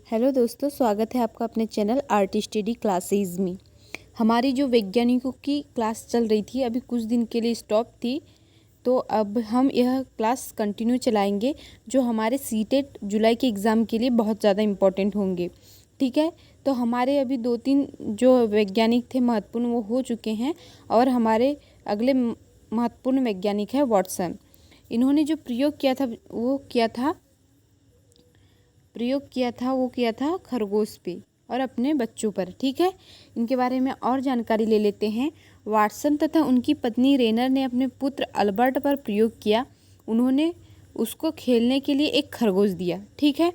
Hello दोस्तों, स्वागत है आपका अपने चैनल आर्ट स्टडी क्लासेस में। हमारी जो वैज्ञानिकों की क्लास चल रही थी, अभी कुछ दिन के लिए स्टॉप थी, तो अब हम यह क्लास कंटिन्यू चलाएंगे जो हमारे सीटेट जुलाई के एग्ज़ाम के लिए बहुत ज़्यादा इम्पोर्टेंट होंगे। ठीक है, तो हमारे अभी 2-3 जो वैज्ञानिक थे महत्वपूर्ण वो हो चुके हैं और हमारे अगले महत्वपूर्ण वैज्ञानिक है वाटसन। इन्होंने जो प्रयोग किया था खरगोश पे और अपने बच्चों पर। ठीक है, इनके बारे में और जानकारी ले लेते हैं। वाटसन तथा उनकी पत्नी रेनर ने अपने पुत्र अल्बर्ट पर प्रयोग किया। उन्होंने उसको खेलने के लिए एक खरगोश दिया। ठीक है,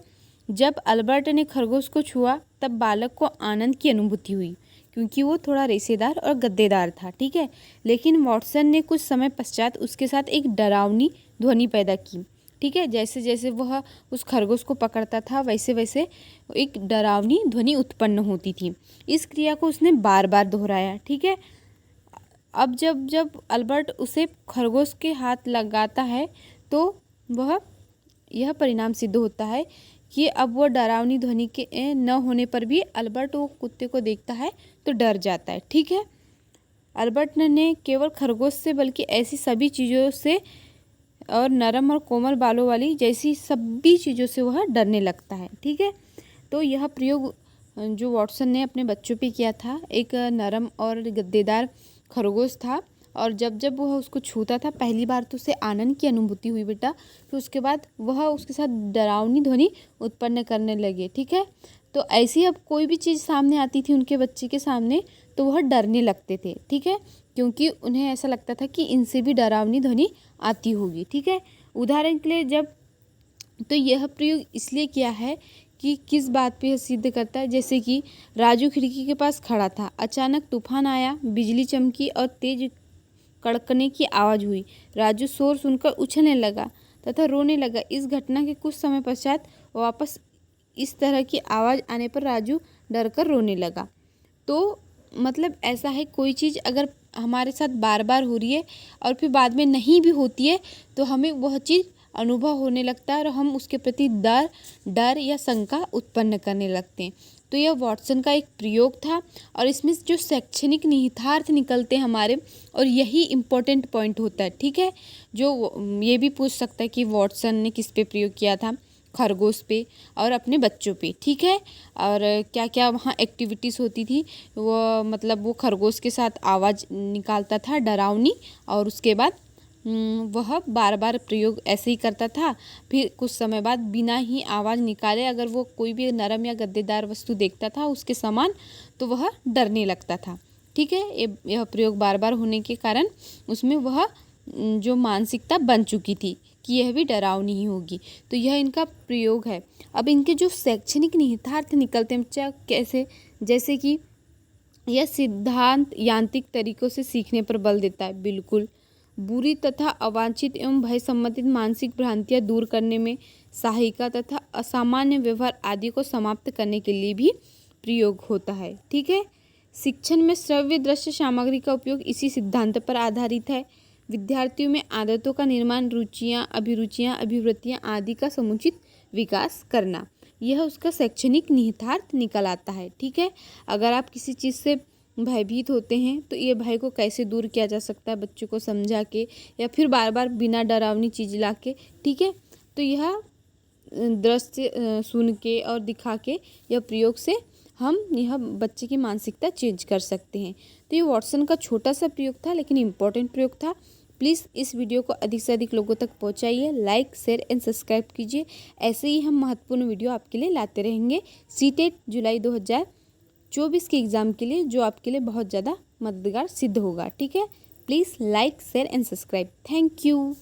जब अल्बर्ट ने खरगोश को छुआ तब बालक को आनंद की अनुभूति हुई क्योंकि वो थोड़ा रेशेदार और गद्देदार था। ठीक है, लेकिन वाटसन ने कुछ समय पश्चात उसके साथ एक डरावनी ध्वनि पैदा की। ठीक है, जैसे जैसे वह उस खरगोश को पकड़ता था वैसे वैसे एक डरावनी ध्वनि उत्पन्न होती थी। इस क्रिया को उसने बार बार दोहराया। ठीक है, अब जब जब अल्बर्ट उसे खरगोश के हाथ लगाता है तो वह यह परिणाम सिद्ध होता है कि अब वह डरावनी ध्वनि के न होने पर भी अल्बर्ट वो कुत्ते को देखता है तो डर जाता है। ठीक है, अल्बर्ट ने केवल खरगोश से बल्कि ऐसी सभी चीज़ों से और नरम और कोमल बालों वाली जैसी सभी चीज़ों से वह डरने लगता है। ठीक है, तो यह प्रयोग जो वाटसन ने अपने बच्चों पे किया था, एक नरम और गद्देदार खरगोश था और जब जब वह उसको छूता था पहली बार तो उसे आनंद की अनुभूति हुई बेटा, फिर उसके बाद वह उसके साथ डरावनी ध्वनि उत्पन्न करने लगे। ठीक है, तो ऐसी अब कोई भी चीज़ सामने आती थी उनके बच्चे के सामने तो वह डरने लगते थे। ठीक है, क्योंकि उन्हें ऐसा लगता था कि इनसे भी डरावनी ध्वनि आती होगी। ठीक है, उदाहरण के लिए जब तो यह प्रयोग इसलिए किया है कि किस बात पे यह सिद्ध करता है, जैसे कि राजू खिड़की के पास खड़ा था, अचानक तूफान आया, बिजली चमकी और तेज कड़कने की आवाज़ हुई। राजू शोर सुनकर उछलने लगा तथा रोने लगा। इस घटना के कुछ समय पश्चात वापस इस तरह की आवाज़ आने पर राजू डरकर रोने लगा। तो मतलब ऐसा है, कोई चीज़ अगर हमारे साथ बार बार हो रही है और फिर बाद में नहीं भी होती है तो हमें वह चीज़ अनुभव होने लगता है और हम उसके प्रति डर या शंका उत्पन्न करने लगते हैं। तो यह वाटसन का एक प्रयोग था और इसमें जो शैक्षणिक निहितार्थ निकलते हैं हमारे, और यही इम्पोर्टेंट पॉइंट होता है। ठीक है, जो ये भी पूछ सकता है कि वाटसन ने किस पे प्रयोग किया था, खरगोश पे और अपने बच्चों पे। ठीक है, और क्या क्या वहाँ एक्टिविटीज़ होती थी, वो मतलब वो खरगोश के साथ आवाज़ निकालता था डरावनी और उसके बाद वह बार बार प्रयोग ऐसे ही करता था। फिर कुछ समय बाद बिना ही आवाज़ निकाले अगर वो कोई भी नरम या गद्देदार वस्तु देखता था उसके समान तो वह डरने लगता था। ठीक है, यह प्रयोग बार बार होने के कारण उसमें वह जो मानसिकता बन चुकी थी कि यह भी डरावनी ही होगी। तो यह इनका प्रयोग है। अब इनके जो शैक्षणिक निहितार्थ निकलते हैं बच्चा कैसे, जैसे कि यह सिद्धांत यांत्रिक तरीकों से सीखने पर बल देता है। बिल्कुल, बुरी तथा अवांछित एवं भय संबंधित मानसिक भ्रांतियाँ दूर करने में सहायिका तथा असामान्य व्यवहार आदि को समाप्त करने के लिए भी प्रयोग होता है। ठीक है, शिक्षण में श्रव्य दृश्य सामग्री का उपयोग इसी सिद्धांत पर आधारित है। विद्यार्थियों में आदतों का निर्माण, रुचियाँ, अभिरुचियाँ, अभिवृत्तियाँ आदि का समुचित विकास करना, यह उसका शैक्षणिक निहितार्थ निकल आता है। ठीक है, अगर आप किसी चीज़ से भयभीत होते हैं तो ये भय को कैसे दूर किया जा सकता है, बच्चों को समझा के या फिर बार बार बिना डरावनी चीज़ ला के। ठीक है, तो यह दृश्य सुन के और दिखा के यह प्रयोग से हम यह बच्चे की मानसिकता चेंज कर सकते हैं। तो ये वाटसन का छोटा सा प्रयोग था लेकिन इम्पोर्टेंट प्रयोग था। प्लीज़ इस वीडियो को अधिक से अधिक लोगों तक पहुंचाइए, लाइक शेयर एंड सब्सक्राइब कीजिए। ऐसे ही हम महत्वपूर्ण वीडियो आपके लिए लाते रहेंगे सीटेट जुलाई 2024 के एग्ज़ाम के लिए, जो आपके लिए बहुत ज़्यादा मददगार सिद्ध होगा। ठीक है, please like share and subscribe. Thank you.